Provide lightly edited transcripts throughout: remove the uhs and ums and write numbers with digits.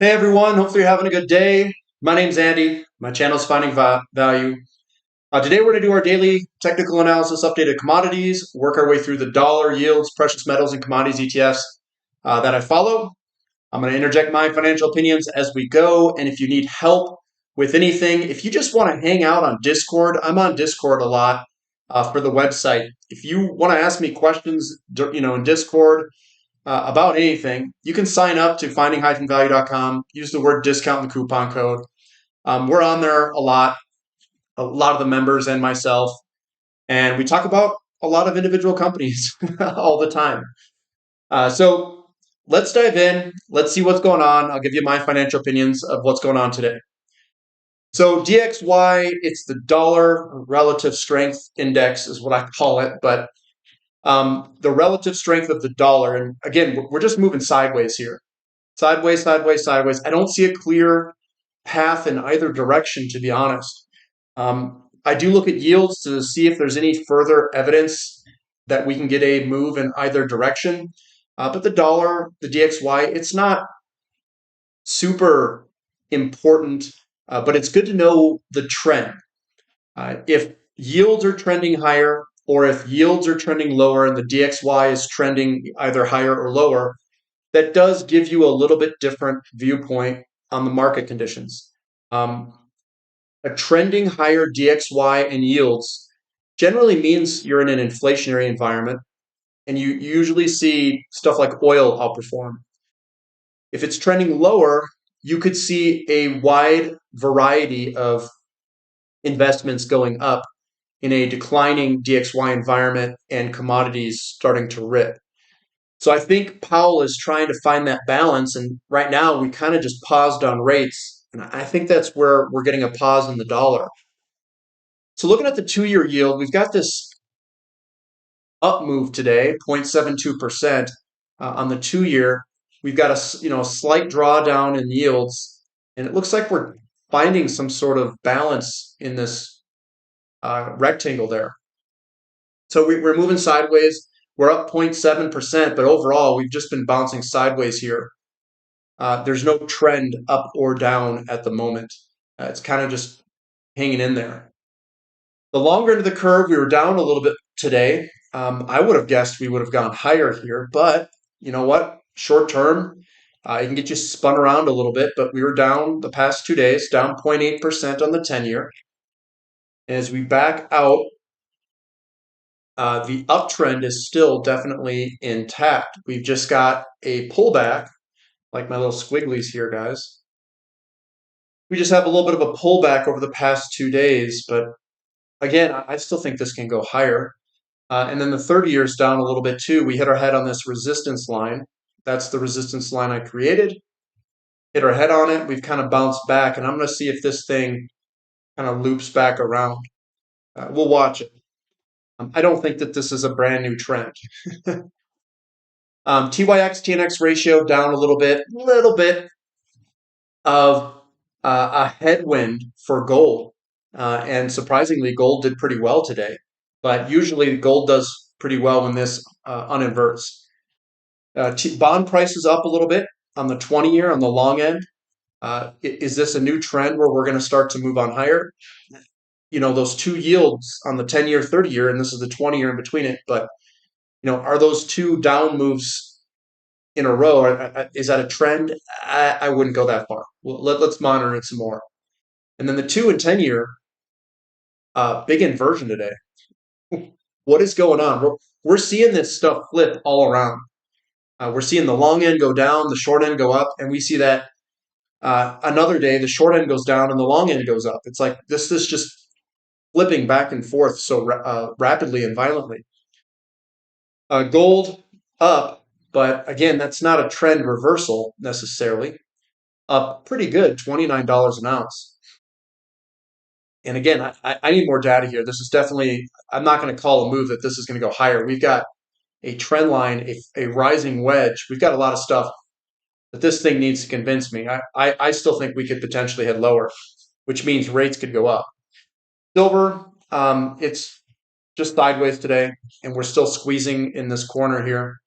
Hey everyone, hopefully you're having a good day. My name's Andy. My channel's Finding Value. Today we're going to do our daily technical analysis update of commodities, work our way through the dollar yields, precious metals, and commodities ETFs that I follow. I'm going to interject my financial opinions as we go, and if you need help with anything, if you just want to hang out on Discord, I'm on Discord a lot for the website. If you want to ask me questions, in Discord, about anything, you can sign up to finding-value.com, use the word discount in the coupon code. We're on there a lot of the members and myself, and we talk about a lot of individual companies all the time. So let's dive in. Let's see what's going on. I'll give you my financial opinions of what's going on today. So DXY, it's the dollar relative strength index is what I call it, but the relative strength of the dollar, and again, we're just moving sideways here. Sideways, sideways, sideways. I don't see a clear path in either direction, to be honest. I do look at yields to see if there's any further evidence that we can get a move in either direction. But the dollar, the DXY, it's not super important, but it's good to know the trend. If yields are trending higher or if yields are trending lower and the DXY is trending either higher or lower, that does give you a little bit different viewpoint on the market conditions. A trending higher DXY and yields generally means you're in an inflationary environment, and you usually see stuff like oil outperform. If it's trending lower, you could see a wide variety of investments going up in a declining DXY environment and commodities starting to rip. So I think Powell is trying to find that balance. And right now, we kind of just paused on rates. And I think that's where we're getting a pause in the dollar. So looking at the 2-year yield, we've got this up move today, 0.72% on the 2-year. We've got a slight drawdown in yields, and it looks like we're finding some sort of balance in this rectangle there. So we're moving sideways. We're up 0.7%, but overall, we've just been bouncing sideways here. There's no trend up or down at the moment. It's kind of just hanging in there. The longer end of the curve, we were down a little bit today. I would have guessed we would have gone higher here, but you know what? Short term, it can get you spun around a little bit, but we were down the past 2 days, down 0.8% on the 10-year. As we back out, the uptrend is still definitely intact. We've just got a pullback, like my little squigglies here, guys. We just have a little bit of a pullback over the past 2 days, but again, I still think this can go higher. And then the 30-year is down a little bit too. We hit our head on this resistance line. That's the resistance line I created. Hit our head on it. We've kind of bounced back, and I'm going to see if this thing kind of loops back around. We'll watch it. I don't think that this is a brand new trend. TYX TNX ratio down a little bit of a headwind for gold. And surprisingly, gold did pretty well today. But usually gold does pretty well when this uninverts. Bond price is up a little bit on the 20-year on the long end. Is this a new trend where we're going to start to move on higher? Those two yields on the 10-year, 30-year, and this is the 20-year in between it. But, are those two down moves in a row? Is that a trend? I wouldn't go that far. Let's monitor it some more. And then the 2 and 10-year, big inversion today. What is going on? We're seeing this stuff flip all around. We're seeing the long end go down, the short end go up, and we see that another day the short end goes down and the long end goes up. It's like this is just flipping back and forth so rapidly and violently. Gold up, but again, that's not a trend reversal necessarily. Up pretty good, $29 an ounce. And again, I need more data here. This is definitely, I'm not going to call a move that this is going to go higher. We've got a trend line, a rising wedge. We've got a lot of stuff that this thing needs to convince me. I still think we could potentially head lower, which means rates could go up. Silver, it's just sideways today, and we're still squeezing in this corner here.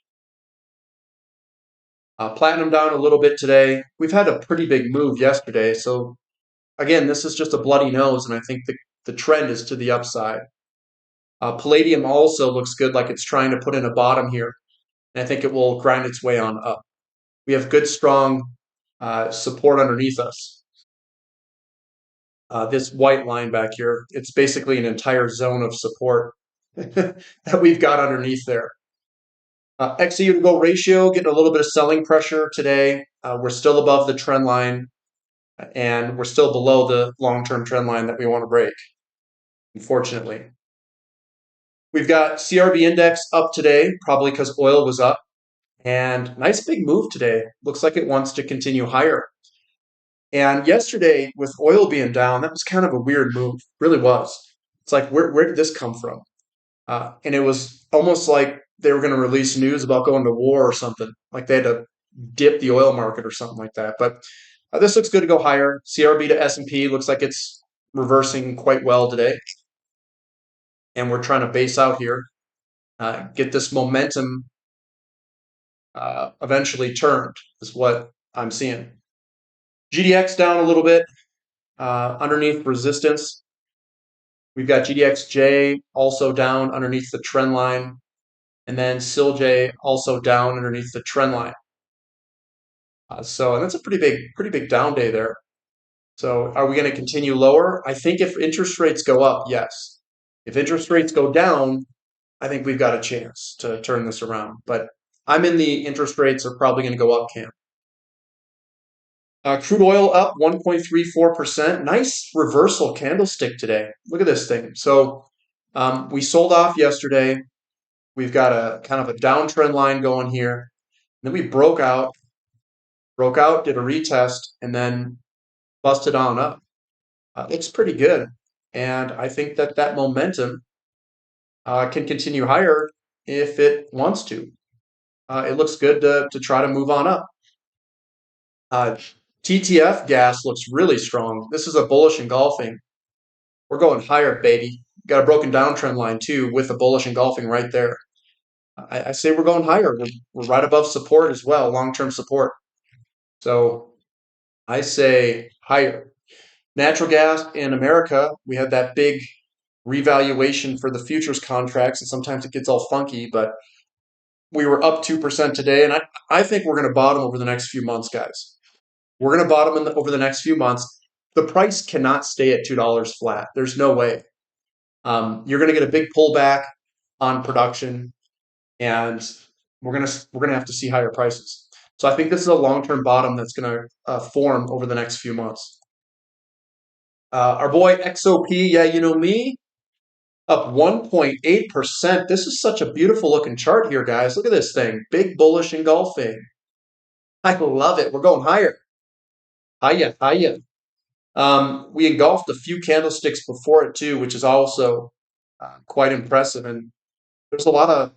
Platinum down a little bit today. We've had a pretty big move yesterday. So again, this is just a bloody nose, and I think the trend is to the upside. Palladium also looks good, like it's trying to put in a bottom here, and I think it will grind its way on up. We have good, strong support underneath us. This white line back here, it's basically an entire zone of support that we've got underneath there. XE to go ratio, getting a little bit of selling pressure today. We're still above the trend line, and we're still below the long-term trend line that we want to break, unfortunately. We've got CRB index up today, probably because oil was up, and nice big move today. Looks like it wants to continue higher. And yesterday, with oil being down, that was kind of a weird move. Really was. It's like, where did this come from? And it was almost like they were going to release news about going to war or something. Like they had to dip the oil market or something like that. But this looks good to go higher. CRB to S&P looks like it's reversing quite well today. And we're trying to base out here, get this momentum eventually turned, is what I'm seeing. GDX down a little bit underneath resistance. We've got GDXJ also down underneath the trend line, and then SILJ also down underneath the trend line. So that's a pretty big down day there. So are we going to continue lower? I think if interest rates go up, yes. If interest rates go down, I think we've got a chance to turn this around. But I'm in the interest rates are probably going to go up camp. Crude oil up 1.34%. Nice reversal candlestick today. Look at this thing. So we sold off yesterday. We've got a kind of a downtrend line going here. Then we broke out, did a retest, and then busted on up. Looks pretty good. And I think that that momentum can continue higher if it wants to. It looks good to try to move on up. TTF gas looks really strong. This is a bullish engulfing. We're going higher, baby. Got a broken downtrend line too with a bullish engulfing right there. I say we're going higher. We're right above support as well, long-term support. So I say higher. Natural gas in America, we had that big revaluation for the futures contracts, and sometimes it gets all funky, but we were up 2% today, and I think we're going to bottom over the next few months, guys. We're going to bottom over the next few months. The price cannot stay at $2 flat. There's no way. You're going to get a big pullback on production, and we're gonna have to see higher prices. So I think this is a long-term bottom that's going to form over the next few months. Our boy XOP, yeah, you know me, up 1.8%. This is such a beautiful looking chart here, guys. Look at this thing. Big bullish engulfing. I love it. We're going higher. Hiya, hiya. We engulfed a few candlesticks before it too, which is also quite impressive. And there's a lot of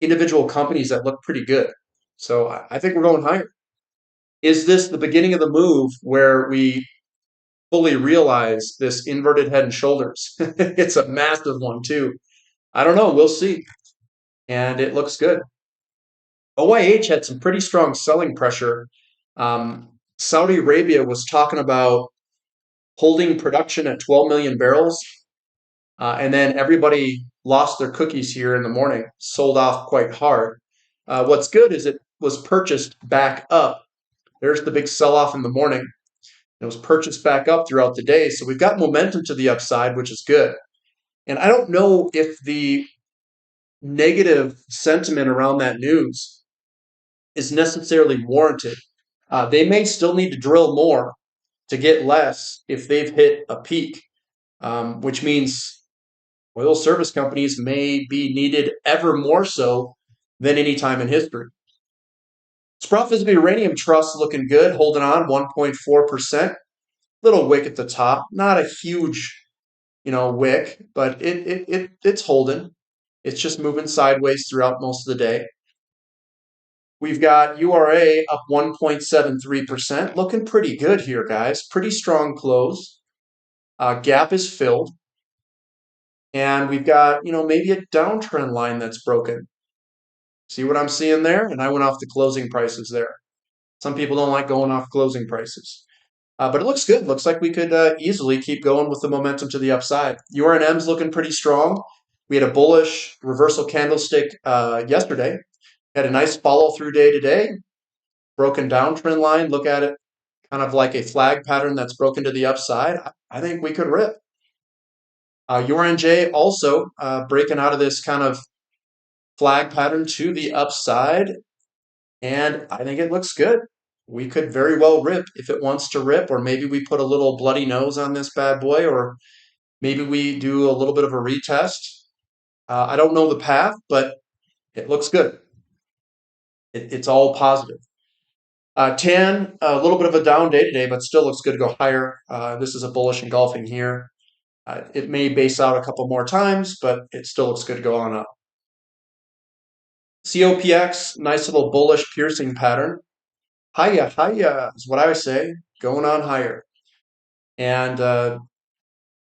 individual companies that look pretty good. So I think we're going higher. Is this the beginning of the move where we fully realize this inverted head and shoulders? It's a massive one too. I don't know. We'll see. And it looks good. OYH had some pretty strong selling pressure. Saudi Arabia was talking about holding production at 12 million barrels. And then everybody lost their cookies here in the morning, sold off quite hard. What's good is it was purchased back up. There's the big sell-off in the morning. It was purchased back up throughout the day. So we've got momentum to the upside, which is good. And I don't know if the negative sentiment around that news is necessarily warranted. They may still need to drill more to get less if they've hit a peak, which means oil service companies may be needed ever more so than any time in history. Sprott Physical Uranium Trust looking good, holding on 1.4%. Little wick at the top, not a huge, wick, but it's holding. It's just moving sideways throughout most of the day. We've got URA up 1.73%, looking pretty good here, guys. Pretty strong close. Gap is filled. And we've got, maybe a downtrend line that's broken. See what I'm seeing there? And I went off the closing prices there. Some people don't like going off closing prices. But it looks good. Looks like we could easily keep going with the momentum to the upside. URANIUM's looking pretty strong. We had a bullish reversal candlestick yesterday. Had a nice follow through day today. Broken downtrend line. Look at it kind of like a flag pattern that's broken to the upside. I think we could rip. URNJ also breaking out of this kind of flag pattern to the upside. And I think it looks good. We could very well rip if it wants to rip, or maybe we put a little bloody nose on this bad boy, or maybe we do a little bit of a retest. I don't know the path, but it looks good. It's all positive. TAN, a little bit of a down day today, but still looks good to go higher. This is a bullish engulfing here. It may base out a couple more times, but it still looks good to go on up. COPX, nice little bullish piercing pattern. Hiya, hiya is what I would say, going on higher. And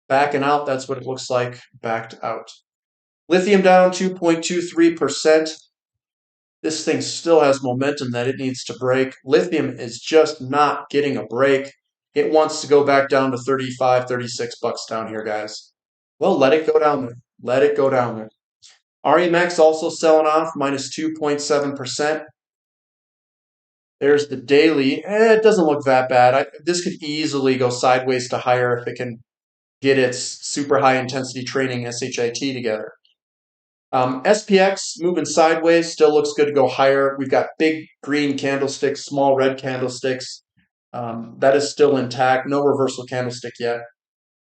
backing out, that's what it looks like, backed out. Lithium down 2.23%. This thing still has momentum that it needs to break. Lithium is just not getting a break. It wants to go back down to 35, 36 bucks down here, guys. Well, let it go down there. Let it go down there. REMX also selling off, minus 2.7%. There's the daily. It doesn't look that bad. This could easily go sideways to higher if it can get its super high intensity training SHIT together. SPX moving sideways, still looks good to go higher. We've got big green candlesticks, small red candlesticks. That is still intact. No reversal candlestick yet.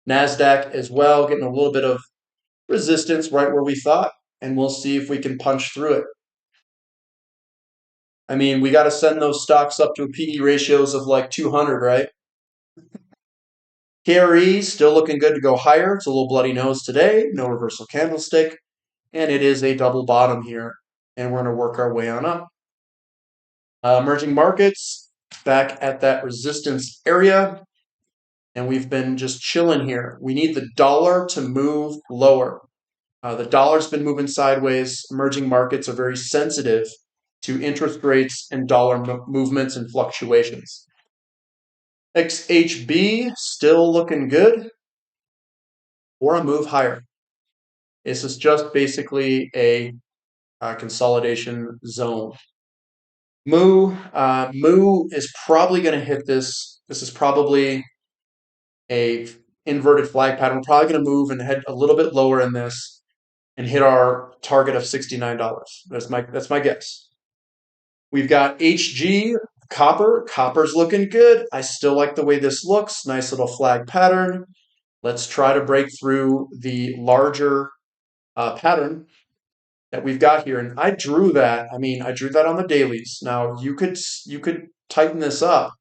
NASDAQ as well, getting a little bit of resistance right where we thought, and we'll see if we can punch through it. I mean, we got to send those stocks up to PE ratios of like 200, right? KRE still looking good to go higher. It's a little bloody nose today. No reversal candlestick. And it is a double bottom here. And we're going to work our way on up. Emerging markets back at that resistance area. And we've been just chilling here. We need the dollar to move lower. The dollar's been moving sideways. Emerging markets are very sensitive to interest rates and dollar movements and fluctuations. XHB still looking good, or a move higher. This is just basically a consolidation zone. Mu is probably going to hit this. This is probably a inverted flag pattern. We're probably going to move and head a little bit lower in this and hit our target of $69. That's my guess. We've got HG copper. Copper's looking good. I still like the way this looks. Nice little flag pattern. Let's try to break through the larger pattern that we've got here. And I drew that. I mean, I drew that on the dailies. Now you could tighten this up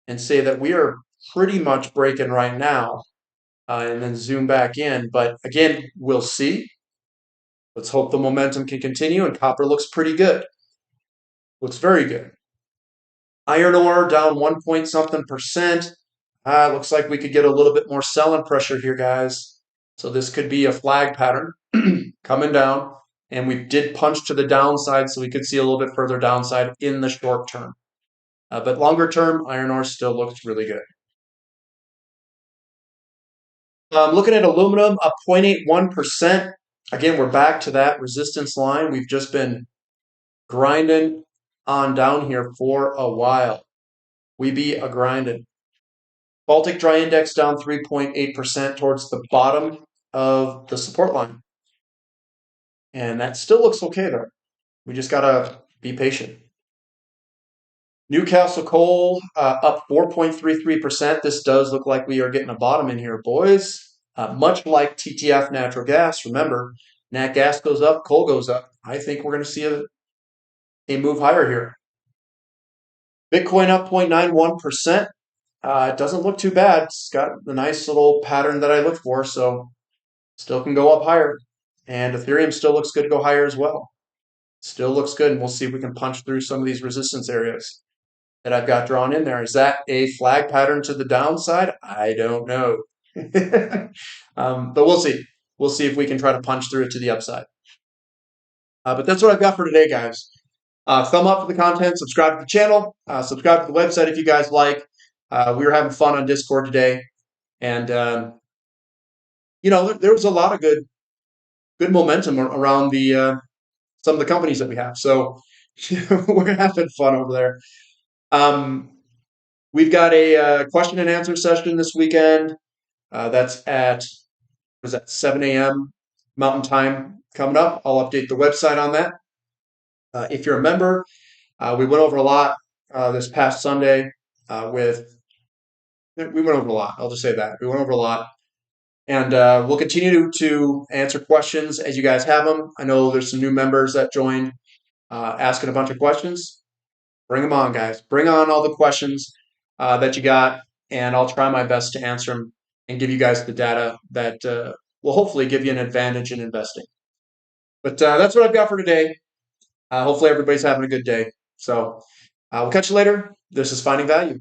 and say that we are pretty much breaking right now, and then zoom back in. But again, we'll see. Let's hope the momentum can continue. And copper looks pretty good. Looks very good. Iron ore down 1 point something percent. Looks like we could get a little bit more selling pressure here, guys. So this could be a flag pattern coming down. And we did punch to the downside, so we could see a little bit further downside in the short term. But longer term, iron ore still looks really good. Looking at aluminum, up 0.81%. Again, we're back to that resistance line. We've just been grinding on down here for a while. We be a grinding. Baltic Dry Index down 3.8% towards the bottom of the support line. And that still looks okay there. We just got to be patient. Newcastle Coal up 4.33%. This does look like we are getting a bottom in here, boys. Much like TTF natural gas. Remember, nat gas goes up, coal goes up. I think we're going to see a move higher here. Bitcoin up 0.91%. It doesn't look too bad. It's got the nice little pattern that I look for, so still can go up higher. And Ethereum still looks good to go higher as well. Still looks good, and we'll see if we can punch through some of these resistance areas that I've got drawn in there. Is that a flag pattern to the downside? I don't know. But we'll see. We'll see if we can try to punch through it to the upside. But that's what I've got for today, guys. Thumb up for the content, subscribe to the channel, subscribe to the website if you guys like. We were having fun on Discord today, and there was a lot of good momentum around the some of the companies that we have. So we're having fun over there. We've got a question and answer session this weekend. That's at 7 a.m. Mountain Time coming up. I'll update the website on that. If you're a member, we went over a lot this past Sunday we went over a lot. I'll just say that. We went over a lot. And we'll continue to answer questions as you guys have them. I know there's some new members that joined asking a bunch of questions. Bring them on, guys. Bring on all the questions that you got, and I'll try my best to answer them and give you guys the data that will hopefully give you an advantage in investing. But that's what I've got for today. Hopefully everybody's having a good day. So we'll catch you later. This is Finding Value.